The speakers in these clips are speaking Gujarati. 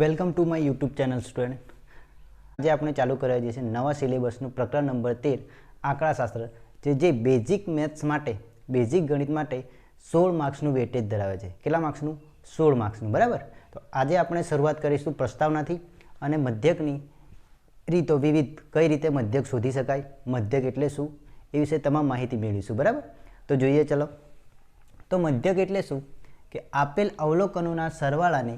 Welcome to my YouTube channel student. આજે આપણે ચાલુ કરવા જઈએ છીએ નવા સિલેબસનું પ્રકરણ નંબર 13 આંકડાશાસ્ત્ર, જે બેઝિક મેથ્સ માટે, બેઝિક ગણિત માટે 16 માર્ક્સનું વેટેજ ધરાવે છે। કેટલા માર્ક્સનું? 16 માર્ક્સનું, બરાબર। તો આજે આપણે શરૂઆત કરીશું પ્રસ્તાવનાથી અને મધ્યકની રીતો, વિવિધ કઈ રીતે મધ્યક શોધી શકાય, મધ્યક એટલે શું, એ વિશે તમામ માહિતી મેળવીશું, બરાબર। તો જોઈએ ચલો। તો મધ્યક એટલે શું કે આપેલ અવલોકનોના સરવાળાને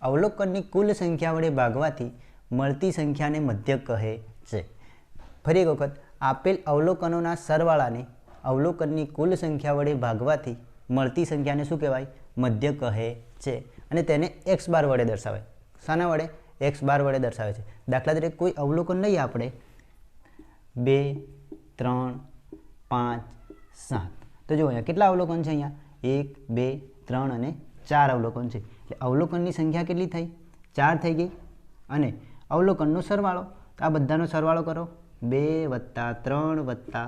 અવલોકનની કુલ સંખ્યા વડે ભાગવાથી મળતી સંખ્યાને મધ્યક કહે છે। ફરી એક વખત, આપેલ અવલોકનોના સરવાળાને અવલોકનની કુલ સંખ્યા વડે ભાગવાથી મળતી સંખ્યાને શું કહેવાય? મધ્યક કહે છે। અને તેને x બાર વડે દર્શાવે। શાના વડે? x બાર વડે દર્શાવે છે। દાખલા તરીકે કોઈ અવલોકન લઈએ આપણે 2, 3, 5, 7, તો જો અહીંયા કેટલા અવલોકન છે? અહીંયા 1, 2, 3 અને 4 અવલોકન છે। એટલે અવલોકનની સંખ્યા કેટલી થઈ? 4 થઈ ગઈ। અને અવલોકનનો સરવાળો, તો આ બધાનો સરવાળો કરો, 2 + 3 +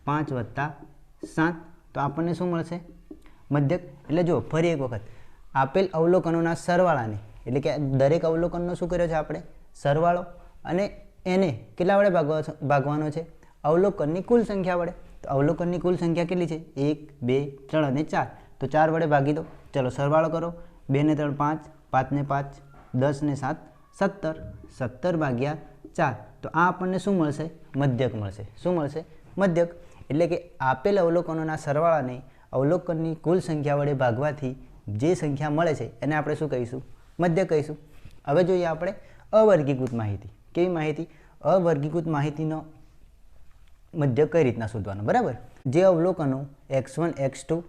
5 + 7, તો આપણને શું મળશે? મધ્યક। એટલે જો ફરી એક વખત, આપેલ અવલોકનોના સરવાળાને, એટલે કે દરેક અવલોકનનો શું કર્યો છે આપણે? સરવાળો, અને એને કેટલા વડે ભાગવાનો છે? અવલોકનની કુલ સંખ્યા વડે। તો અવલોકનની કુલ સંખ્યા કેટલી છે? 1, 2, 3 અને 4, તો 4 વડે ભાગી દો। ચલો સરવાળો કરો, 2 ને 3 5, 5 ને 5 10 ને 7 17, 17 ભાગ્યા 4, તો આ આપણને શું મળશે? મધ્યક મળશે। શું મળશે? મધ્યક। એટલે કે આપેલ અવલોકનોના સરવાળાને અવલોકનની કુલ સંખ્યા વડે ભાગવાથી જે સંખ્યા મળે છે એને આપણે શું કહીશું? મધ્યક કહીશું। હવે જોઈએ આપણે અવર્ગીકૃત માહિતી। કેવી માહિતી? અવર્ગીકૃત માહિતીનો મધ્યક કઈ રીતના શોધવાનો, બરાબર? જે અવલોકનો x1, x2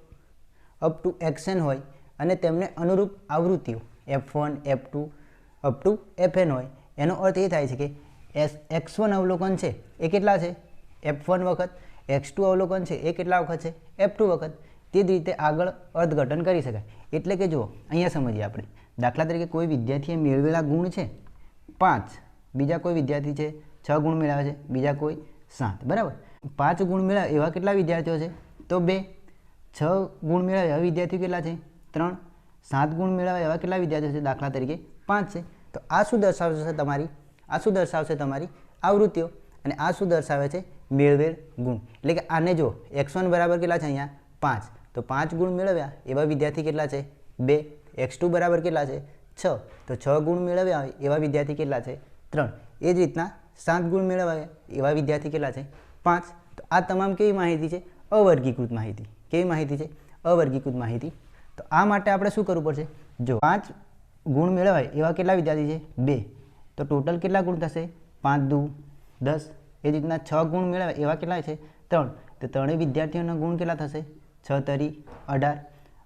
up to xn હોય અને તેમને અનુરૂપ આવૃત્તિઓ f1, f2 up to fn હોય, એનો અર્થ એ થાય છે કે x1 અવલોકન છે એ કેટલા છે? f1 વખત। x2 અવલોકન છે એ કેટલા વખત છે? f2 વખત। તે જ રીતે આગળ અર્થઘટન કરી શકાય। એટલે કે જુઓ, અહીંયા સમજીએ આપણે। દાખલા તરીકે કોઈ વિદ્યાર્થીએ મેળવેલા ગુણ છે 5, બીજા કોઈ વિદ્યાર્થી છે 6 ગુણ મેળવ્યા છે, બીજા કોઈ 7, બરાબર? 5 ગુણ મેળવ્યા એવા કેટલા વિદ્યાર્થીઓ છે? તો 2। 6 ગુણ મેળવ્યા એવા વિદ્યાર્થીઓ કેટલા છે? 3। 7 ગુણ મેળવ્યા એવા કેટલા વિદ્યાર્થીઓ છે? દાખલા તરીકે 5 છે। તો આ શું દર્શાવશે તમારી? આ શું દર્શાવશે? તમારી આવૃત્તિઓ। અને આ શું દર્શાવે છે? મેળવેલ ગુણ। એટલે કે આને જો x1 બરાબર કેટલા છે? અહીંયા 5, તો 5 ગુણ મેળવ્યા એવા વિદ્યાર્થી કેટલા છે? 2। x2 બરાબર કેટલા છે? 6, તો 6 ગુણ મેળવ્યા હોય એવા વિદ્યાર્થી કેટલા છે? 3। એ જ રીતના 7 ગુણ મેળવ્યા એવા વિદ્યાર્થી કેટલા છે? 5। તો આ તમામ કેવી માહિતી છે? અવર્ગીકૃત માહિતી। કેવી માહિતી છે? અવર્ગીકૃત માહિતી। તો આ માટે આપણે શું કરવું પડશે? જો 5 ગુણ મેળવાય એવા કેટલા વિદ્યાર્થી છે? 2, તો ટોટલ કેટલા ગુણ થશે? 5 દુ 10। એ જ રીતના 6 ગુણ મેળવાય એવા કેટલા છે? 3, તો ત્રણેય વિદ્યાર્થીઓના ગુણ કેટલા થશે? 6 તરી 18।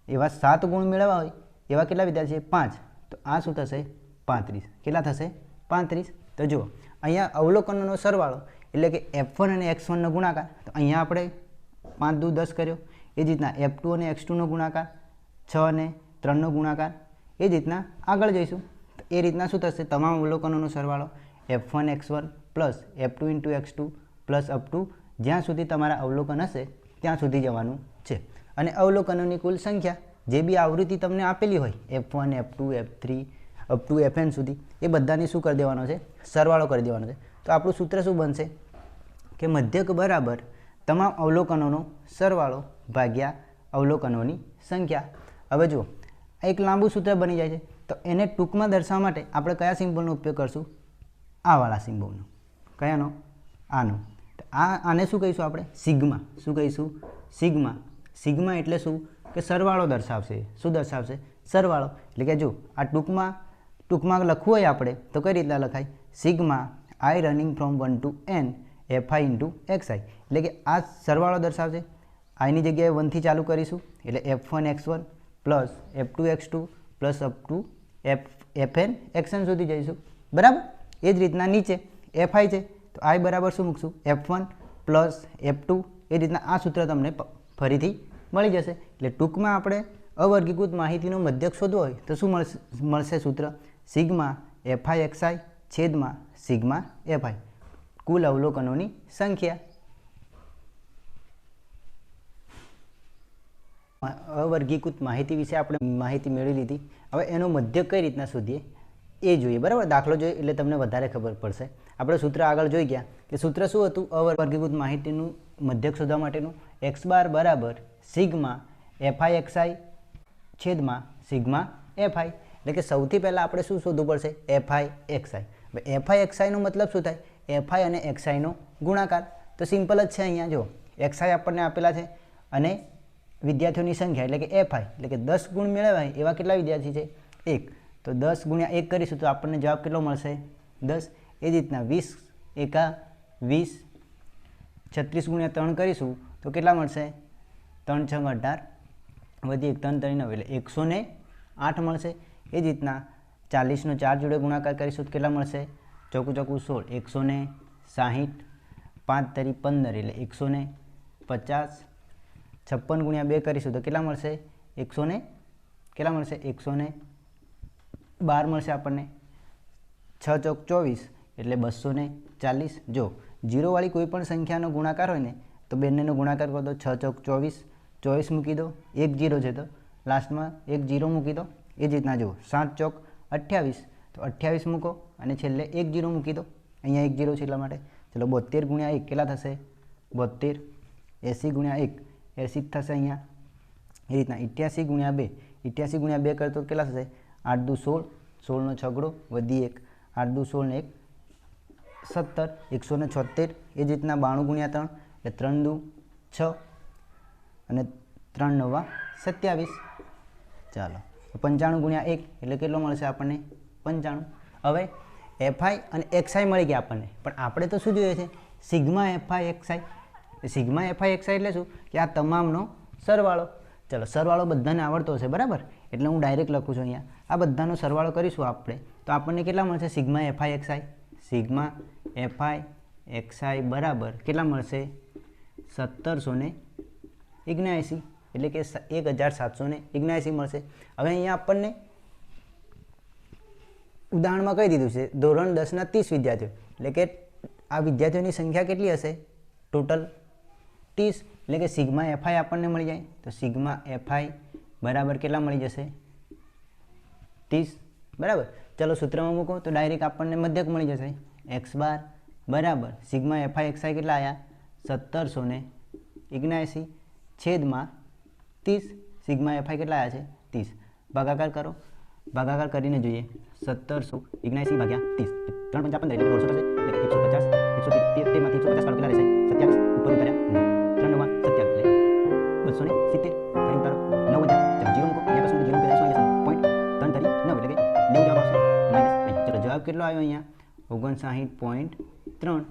એવા 7 ગુણ મેળવવા હોય એવા કેટલા વિદ્યાર્થી છે? 5, તો આ શું થશે? 35। કેટલા થશે? 35। તો જુઓ, અહીંયા અવલોકનોનો સરવાળો એટલે કે f1 અને x1 નો ગુણાકાર, તો અહીંયા આપણે 5 દુ 10 કર્યો। એ જ રીતના f2 અને x2 નો ગુણાકાર, 6 અને 3 નો ગુણાકાર। એ જ રીતના આગળ જઈશું, તો એ રીતના શું થશે? તમામ અવલોકનોનો સરવાળો f1 x1 plus f2 into x2 plus up to જ્યાં સુધી તમારા અવલોકન હશે ત્યાં સુધી જવાનું છે। અને અવલોકનોની કુલ સંખ્યા, જે બી આવૃત્તિ તમને આપેલી હોય f1, f2, f3 up to fn સુધી, એ બધાની શું કરી દેવાનો છે? સરવાળો કરી દેવાનો છે। તો આપણું સૂત્ર શું બનશે? કે મધ્યક બરાબર તમામ અવલોકનોનો સરવાળો ભાગ્યા અવલોકનોની સંખ્યા। હવે જુઓ, એક લાંબુ સૂત્ર બની જાય છે, તો એને ટૂંકમાં દર્શાવવા માટે આપણે કયા સિમ્બોલનો ઉપયોગ કરશું? આ વાળા સિમ્બોલનો। કયાનો? આનો। તો આને શું કહીશું આપણે? સિગ્મા। શું કહીશું? સિગ્મા। સિગ્મા એટલે શું? કે સરવાળો દર્શાવશે। શું દર્શાવશે? સરવાળો। એટલે કે જો આ ટૂંકમાં લખવું હોય આપણે તો કઈ રીતના લખાય? Sigma i running from 1 to n fi into xi। એટલે કે આ સરવાળો દર્શાવશે। આઈની જગ્યાએ 1 થી ચાલુ કરીશું, એટલે f1 x1 plus f2 x2 plus up to fn xn સુધી જઈશું, બરાબર? એ જ રીતના નીચે fi છે, તો i બરાબર શું મૂકશું? f1 plus f2। એ રીતના આ સૂત્ર તમને ફરીથી મળી જશે। એટલે ટૂંકમાં આપણે અવર્ગીકૃત માહિતીનો મધ્યક શોધવો હોય તો શું મળશે સૂત્ર? સિગ્મા fi xi છેદમાં સિગ્મા fi, કુલ અવલોકનોની સંખ્યા। અવર્ગીકૃત માહિતી વિશે આપણે માહિતી મેળવી લીધી। હવે એનો મધ્યક કઈ રીતના શોધીએ એ જોઈએ, બરાબર. દાખલો જોઈએ એટલે તમને વધારે ખબર પડશે. આપણે સૂત્ર આગળ જોઈ ગયા કે સૂત્ર શું હતું અવર્ગીકૃત માહિતીનું મધ્યક શોધવા માટેનું, એક્સ બાર બરાબર સિગ્મા એફઆઈ એક્સઆઈ છેદમાં સિગ્મા એફઆઈ. એટલે કે સૌથી પહેલાં આપણે શું શોધવું પડશે? FI XI. એફઆઈ એક્સઆઈનો મતલબ શું થાય? એફઆઈ અને એક્સઆઈનો ગુણાકાર. તો સિમ્પલ જ છે. અહીંયા જો એક્સઆઈ આપણને આપેલા છે અને વિદ્યાર્થીઓની સંખ્યા એટલે કે એફઆઈ એટલે કે 10 ગુણ મેળવાય એવા કેટલા વિદ્યાર્થી છે? 1. તો 10 ગુણ્યા 1 કરીશું તો આપણને જવાબ કેટલો મળશે? 10. એ જ રીતના 20 એકા 20, 36 ગુણ્યા 3 કરીશું તો કેટલા મળશે? 3 6 18 વધી 1 3 3 9 એટલે 108 મળશે. એ જ રીતના 40નો 4 જોડે ગુણાકાર કરીશું તો કેટલા મળશે? ચોકું ચોકું 16, 160, 5 તરી 15 એટલે 150. 56 ગુણ્યા 2 કરીશું તો કેટલા મળશે? કેટલા મળશે? 112 મળશે આપણને. 6 ચોક 24 એટલે 240. જો જીરોવાળી કોઈ પણ સંખ્યાનો ગુણાકાર હોય ને તો બંનેનો ગુણાકાર કરો તો 6 ચોક 24, 24 મૂકી દો, એક જીરો છે તો લાસ્ટમાં એક જીરો મૂકી દો. એ જ રીતના જુઓ 7 ચોક 28 તો 28 મૂકો અને છેલ્લે એક જીરો મૂકી દો. અહીંયા એક જીરો છે એટલા માટે. ચલો 72 ગુણ્યા 1 કેટલા થશે? 72. 80 ગુણ્યા 1 80 થશે અહીંયા. એ રીતના 88 ગુણ્યા 2 88 ગુણ્યા 2 કરતો કેટલા થશે? 8 દુ 16, 16નો છગડો વધી 1, 8 દુ 16 ને 1 17, 176. એ જ રીતના 92 ગુણ્યા 3 એટલે 3 દુ 6 અને 3 નવા 27. ચાલો 95 ગુણ્યા 1 એટલે કેટલો મળશે આપણને? 95. હવે એફઆઈ અને એક્સઆઈ મળી ગયા આપણને, પણ આપણે તો શું જોઈએ છે? Sigma FI XI. Sigma FI XI એટલે શું? કે આ તમામનો સરવાળો. ચલો સરવાળો બધાને આવડતો હશે, બરાબર. એટલે હું ડાયરેક્ટ લખું છું અહીંયા. આ બધાનો સરવાળો કરીશું આપણે તો આપણને કેટલા મળશે? Sigma FI XI. Sigma FI XI બરાબર કેટલા મળશે? 1779 એટલે કે 1779 મળશે. હવે અહીંયા આપણને ઉદાહરણમાં કહી દીધું છે ધોરણ 10ના 30 વિદ્યાર્થીઓ એટલે કે આ વિદ્યાર્થીઓની સંખ્યા કેટલી હશે? ટોટલ 30. એટલે કે સિગ્મા એફઆઈ આપણને મળી જાય તો સિગ્મા એફઆઈ બરાબર કેટલા મળી જશે? 30. બરાબર. ચલો સૂત્રમાં મૂકો તો ડાયરેક્ટ આપણને મધ્યક મળી જશે. એક્સ બાર બરાબર સિગ્મા એફઆઈ એક્સઆઈ કેટલા આવ્યા? 1779 છેદમાં 30. સિગ્મા એફઆઈ કેટલા આવ્યા છે? 30. ભાગાકાર કરો. ભાગાકાર કરીને જોઈએ 1779 ભાગ્યા 30 3 5 15 એટલે 150 થશે એટલે 150 113 માંથી 150 કાઢો કેટલા રહેશે? 27. ઉપર ઉતાર્યા 3 9 27 એટલે 270. ફરી ઉતારો 9000. ચલો જીરો મૂકો. અહીંયા પાછું જીરો મૂકી દેશો અહીંયા પોઈન્ટ 3 તરી 9 એટલે કે 90 જવાબ આવશે માઈનસ 3. ચલો જવાબ કેટલો આવ્યો અહીંયા? 59.3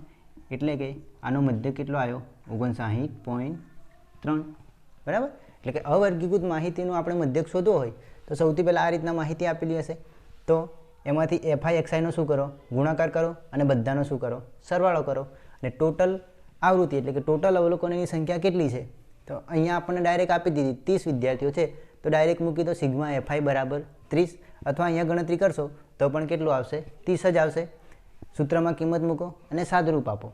એટલે કે આનો મધ્ય કેટલો આવ્યો? 59.3. બરાબર. એટલે કે અવર્ગીકૃત માહિતીનું આપણે મધ્યક શોધવો હોય તો સૌથી પહેલાં આ રીતના માહિતી આપેલી હશે તો એમાંથી એફઆઈ એક્સઆઈનો શું કરો? ગુણાકાર કરો અને બધાનો શું કરો? સરવાળો કરો. અને ટોટલ આવૃત્તિ એટલે કે ટોટલ અવલોકનોની સંખ્યા કેટલી છે તો અહીંયા આપણને ડાયરેક્ટ આપી દીધી 30 વિદ્યાર્થીઓ છે તો ડાયરેક્ટ મૂકી દો સિગ્મા એફઆઈ બરાબર 30 અથવા અહીંયા ગણતરી કરશો તો પણ કેટલું આવશે? 30 જ આવશે. સૂત્રમાં કિંમત મૂકો અને સાદુરૂપ આપો,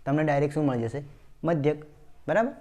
તમને ડાયરેક્ટ શું મળી જશે? મધ્યક. બરાબર.